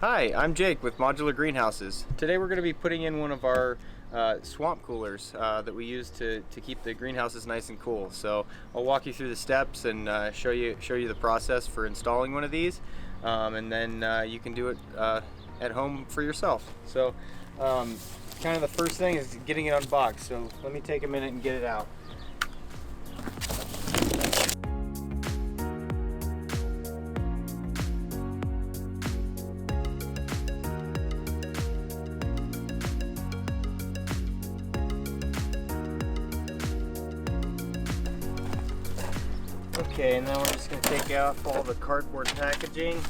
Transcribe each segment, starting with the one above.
Hi, I'm Jake with Modular Greenhouses. Today we're going to be putting in one of our swamp coolers that we use to keep the greenhouses nice and cool. So I'll walk you through the steps and show you the process for installing one of these, and then you can do it at home for yourself. So kind of the first thing is getting it unboxed. So let me take a minute and get it out. Okay, and then we're just going to take out all the cardboard packaging.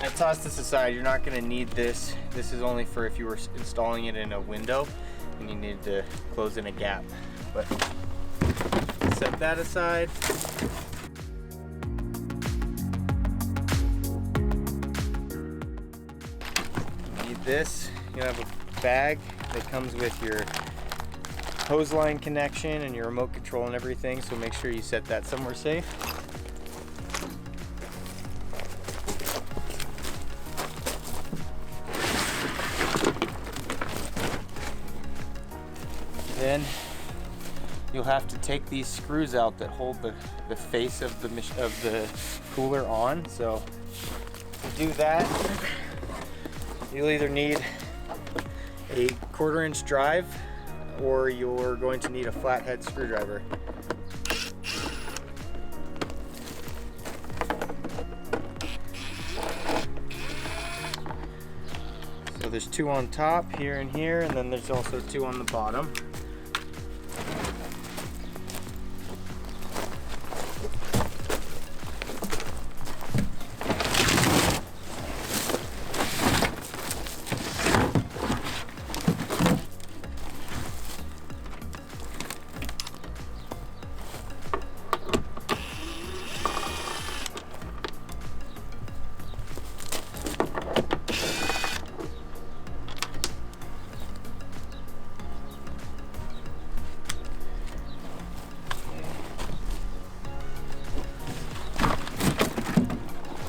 I tossed this aside. You're not going to need this. This is only for if you were installing it in a window and you needed to close in a gap. But set that aside. You need this. You have a bag that comes with your hose line connection and your remote control and everything, so make sure you set that somewhere safe. Then you'll have to take these screws out that hold the face of the cooler on. So to do that, you'll either need a 1/4 inch drive or you're going to need a flathead screwdriver. So there's 2 on top, here and here, and then there's also 2 on the bottom.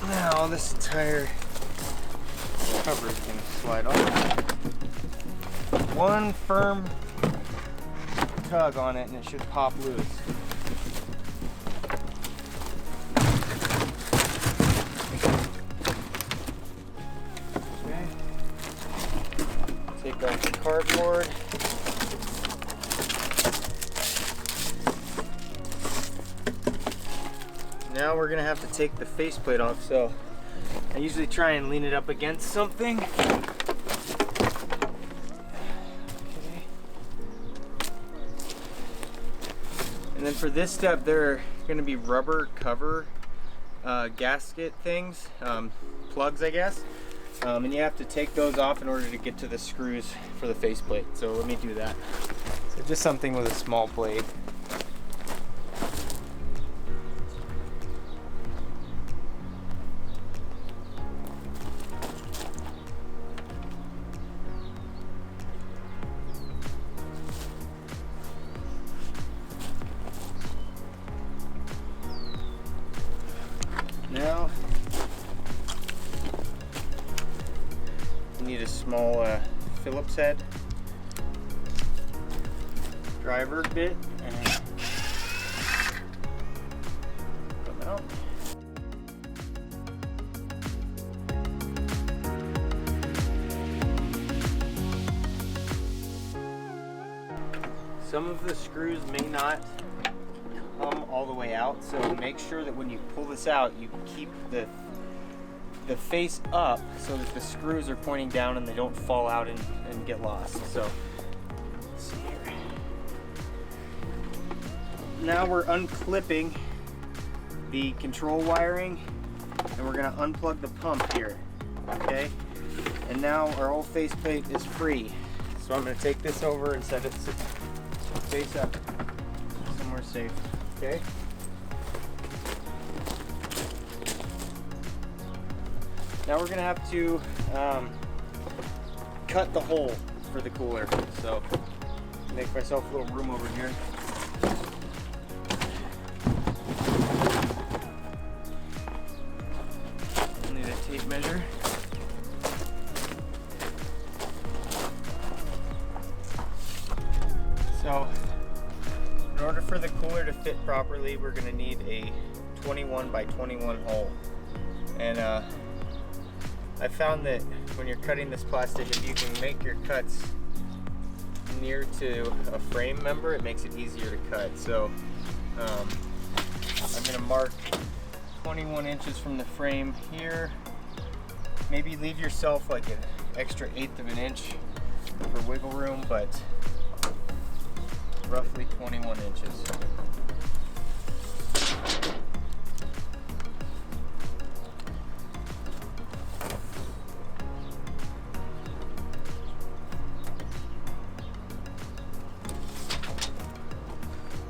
Now this entire cover is going to slide off. One firm tug on it and it should pop loose. Okay. Take off the cardboard. Now we're gonna have to take the faceplate off, so I usually try and lean it up against something. Okay. And then for this step, there are gonna be rubber cover gasket things, plugs I guess, and you have to take those off in order to get to the screws for the faceplate. So let me do that. So just something with a small blade. Now, you need a small Phillips head driver bit and come out. Some of the screws may not come all the way out, so make sure that when you pull this out, you keep the face up so that the screws are pointing down and they don't fall out and get lost. So let's see here. Now we're unclipping the control wiring and we're going to unplug the pump here. Okay, and now our whole faceplate is free. So I'm going to take this over and set it face up somewhere safe. Okay. Now we're gonna have to cut the hole for the cooler. So make myself a little room over here. I'll need a tape measure. So in order for the cooler to fit properly, we're gonna need a 21 by 21 hole. And I found that when you're cutting this plastic, if you can make your cuts near to a frame member, it makes it easier to cut. So I'm gonna mark 21 inches from the frame here. Maybe leave yourself like an extra 1/8 of an inch for wiggle room, but roughly 21 inches.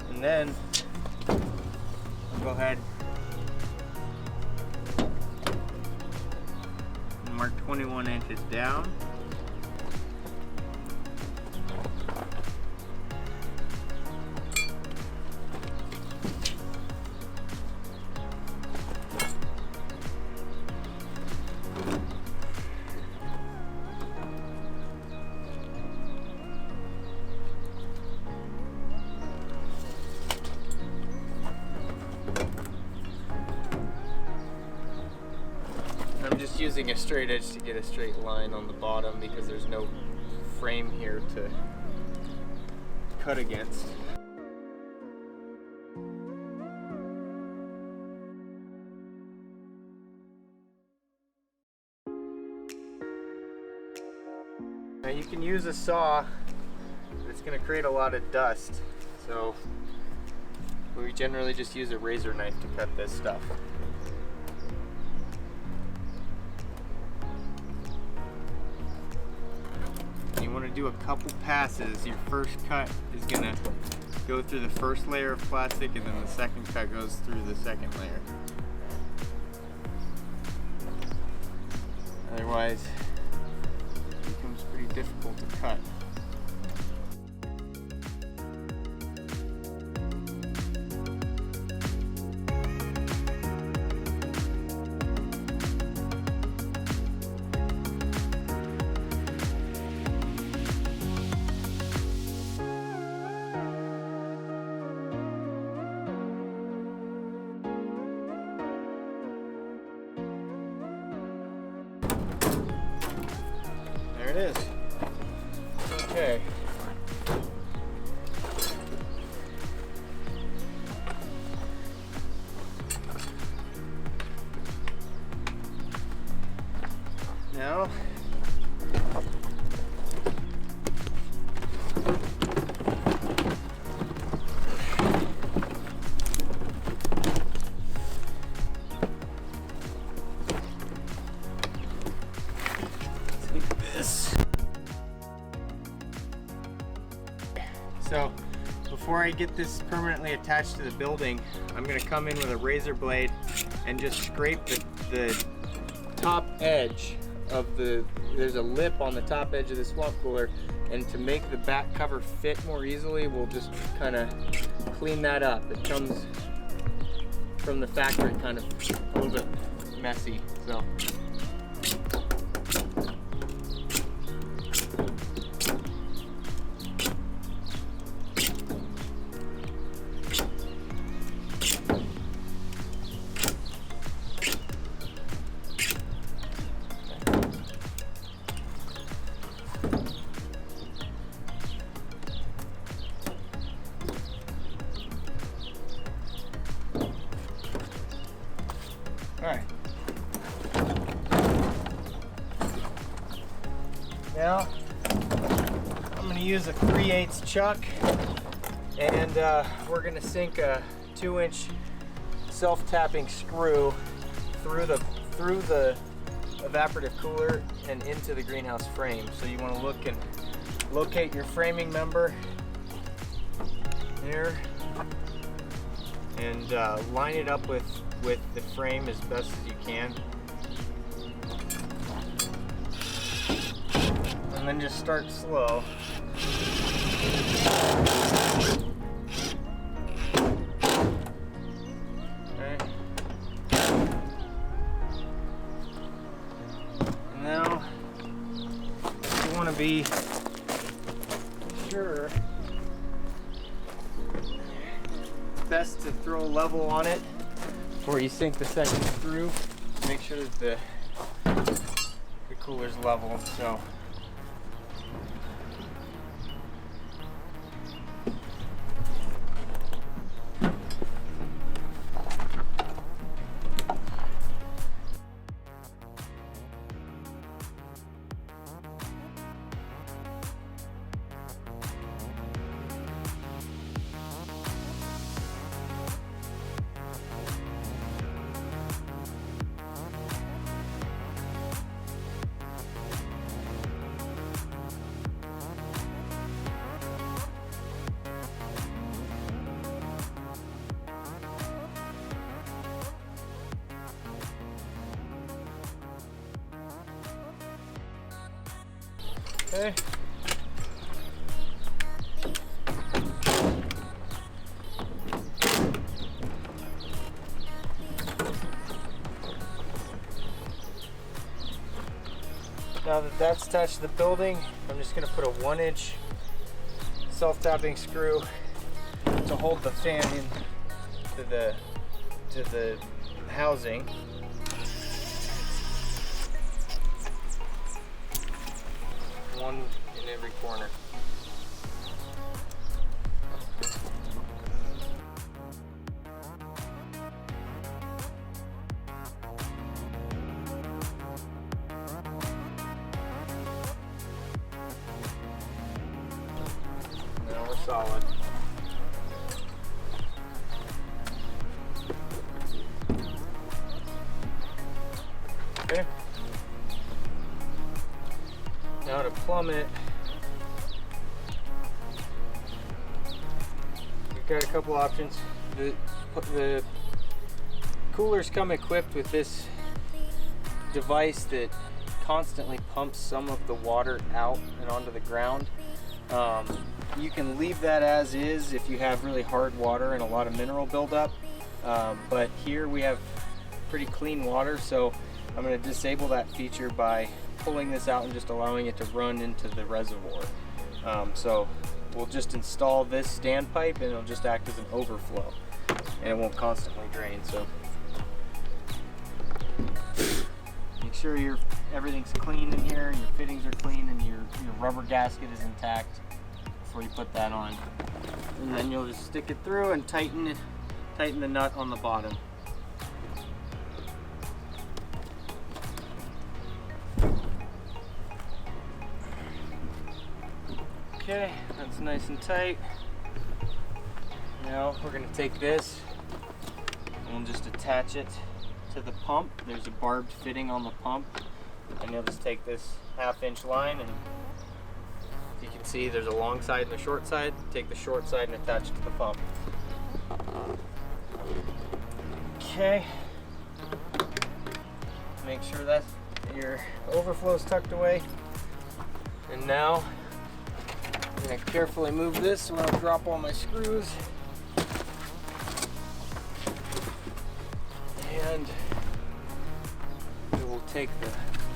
And then I'll go ahead and mark 21 inches down. I'm just using a straight edge to get a straight line on the bottom because there's no frame here to cut against. Now you can use a saw, but it's going to create a lot of dust, so we generally just use a razor knife to cut this stuff. You want to do a couple passes. Your first cut is going to go through the first layer of plastic, and then the second cut goes through the second layer. Otherwise, it becomes pretty difficult to cut. There it is. Okay. Now, so before I get this permanently attached to the building, I'm going to come in with a razor blade and just scrape the top edge of there's a lip on the top edge of the swamp cooler, and to make the back cover fit more easily, we'll just kind of clean that up. It comes from the factory kind of a little bit messy, so. Alright. Now, I'm going to use a 3/8 chuck, and we're going to sink a 2-inch self-tapping screw through the evaporative cooler and into the greenhouse frame. So you want to look and locate your framing member there, and line it up with the frame as best as you can. and then just start slow. Okay. And now you want to be sure, best to throw a level on it before you sink the second screw. Make sure that the cooler's level. So okay. Now that that's touched the building, I'm just going to put a 1-inch self-tapping screw to hold the fan in to the housing. One in every corner. Now we're solid. Okay. Now to plumb it, you've got a couple options. The coolers come equipped with this device that constantly pumps some of the water out and onto the ground. You can leave that as is if you have really hard water and a lot of mineral buildup, but here we have pretty clean water, so I'm going to disable that feature by pulling this out and just allowing it to run into the reservoir. So we'll just install this standpipe and it'll just act as an overflow and it won't constantly drain. So make sure everything's clean in here, your fittings are clean, and your rubber gasket is intact before you put that on. And then you'll just stick it through and tighten the nut on the bottom. Okay, that's nice and tight. Now we're going to take this and we'll just attach it to the pump. There's a barbed fitting on the pump, and you'll just take this 1/2-inch line, and you can see there's a long side and a short side. Take the short side and attach it to the pump. Okay. Make sure that your overflow is tucked away. And now I'm going to carefully move this so I don't drop all my screws. And we will take the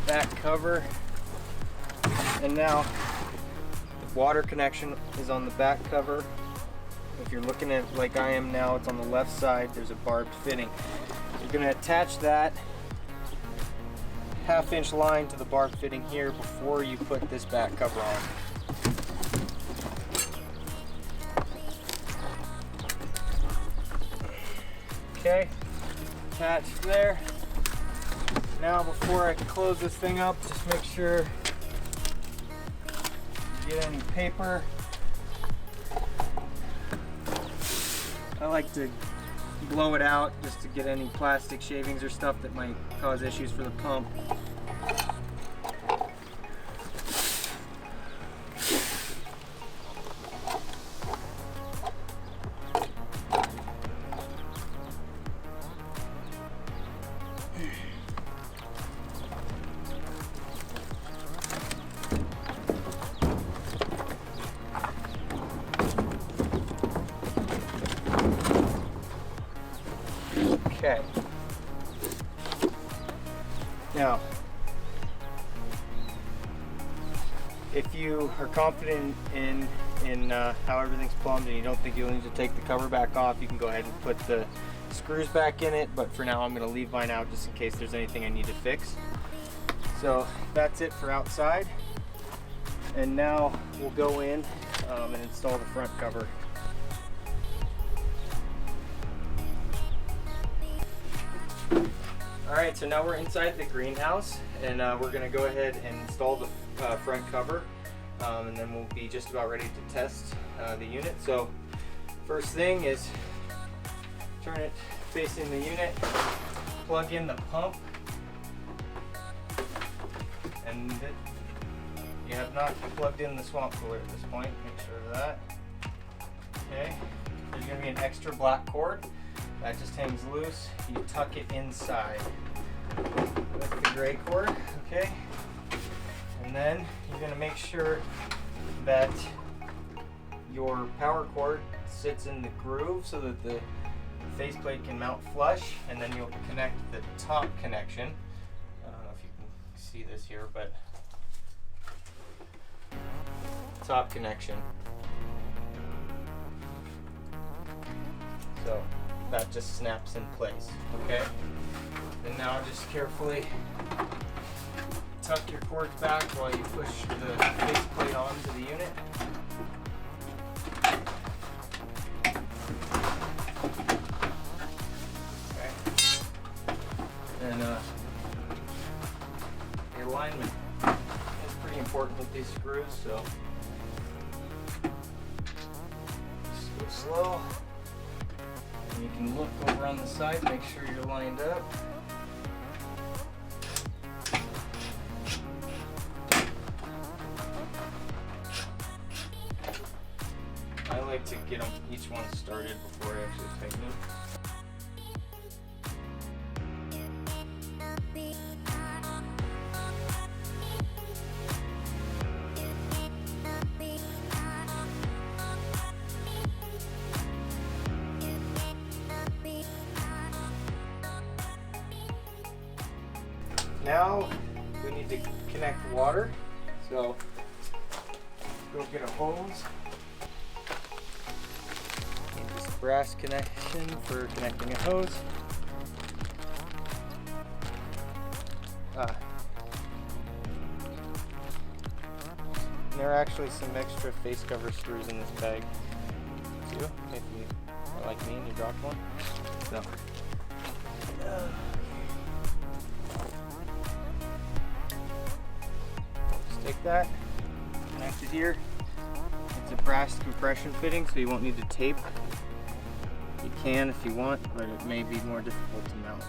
back cover, and now the water connection is on the back cover. If you're looking at it like I am now, it's on the left side. There's a barbed fitting. You're going to attach that 1/2-inch line to the barbed fitting here before you put this back cover on. Okay, attached there. Now before I close this thing up, just make sure you get any paper. I like to blow it out just to get any plastic shavings or stuff that might cause issues for the pump. Okay. Now, if you are confident in how everything's plumbed and you don't think you'll need to take the cover back off, you can go ahead and put the screws back in it, but for now I'm going to leave mine out just in case there's anything I need to fix. So that's it for outside, and now we'll go in and install the front cover. Alright, so now we're inside the greenhouse, and we're going to go ahead and install the front cover, and then we'll be just about ready to test the unit. So first thing is turn it facing the unit, plug in the pump, and you have not plugged in the swamp cooler at this point. Make sure of that. Okay, there's going to be an extra black cord that just hangs loose. You tuck it inside with the gray cord, okay? And then you're going to make sure that your power cord sits in the groove so that the faceplate can mount flush, and then you'll connect the top connection. I don't know if you can see this here, but top connection. So that just snaps in place, okay? And now just carefully tuck your cords back while you push the faceplate onto the unit. Okay. And the alignment is pretty important with these screws, so just go slow. And you can look over on the side, make sure you're lined up. I like to get them each one started before I actually tighten them. Now we need to connect water, so go get a hose. Need this brass connection for connecting a hose. There are actually some extra face cover screws in this bag too, if you are like me and you dropped one. So. Take that, connect it here. It's a brass compression fitting, so you won't need to tape. You can if you want, but it may be more difficult to mount.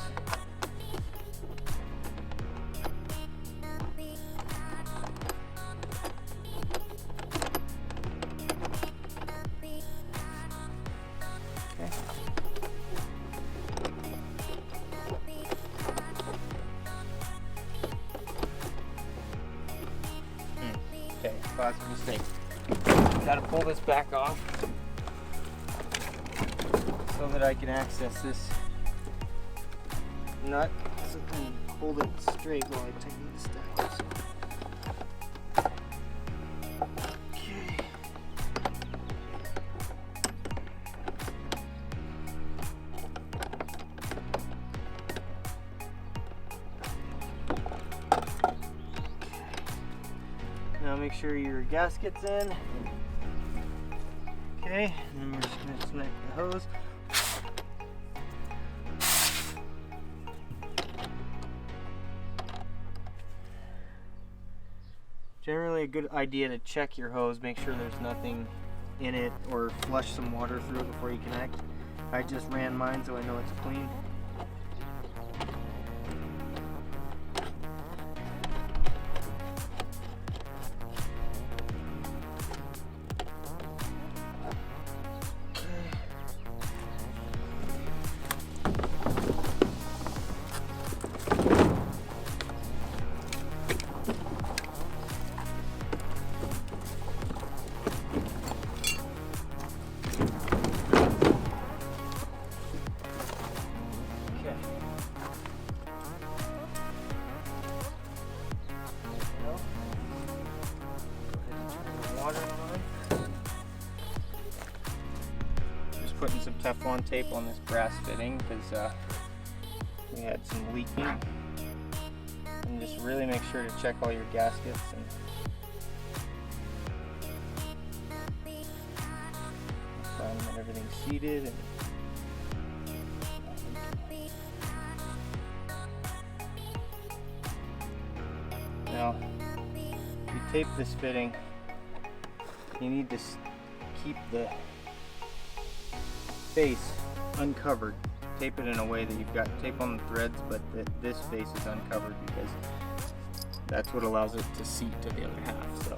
Okay, classic mistake. Gotta pull this back off so that I can access this nut and hold it straight while I tighten the steps. Okay. Now make sure your gasket's in. Okay, and then we're just going to connect the hose. Generally a good idea to check your hose, make sure there's nothing in it, or flush some water through it before you connect. I just ran mine so I know it's clean. Teflon tape on this brass fitting because we had some leaking. And just really make sure to check all your gaskets and find that everything's seated. And now, if you tape this fitting, you need to keep the face uncovered. Tape it in a way that you've got tape on the threads, but that this face is uncovered because that's what allows it to seat to the other half. So.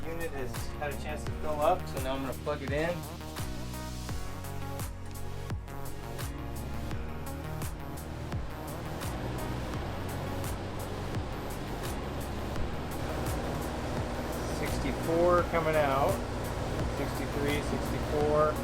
Unit has had a chance to fill up, so now I'm going to plug it in. $64 coming out, 63, 64.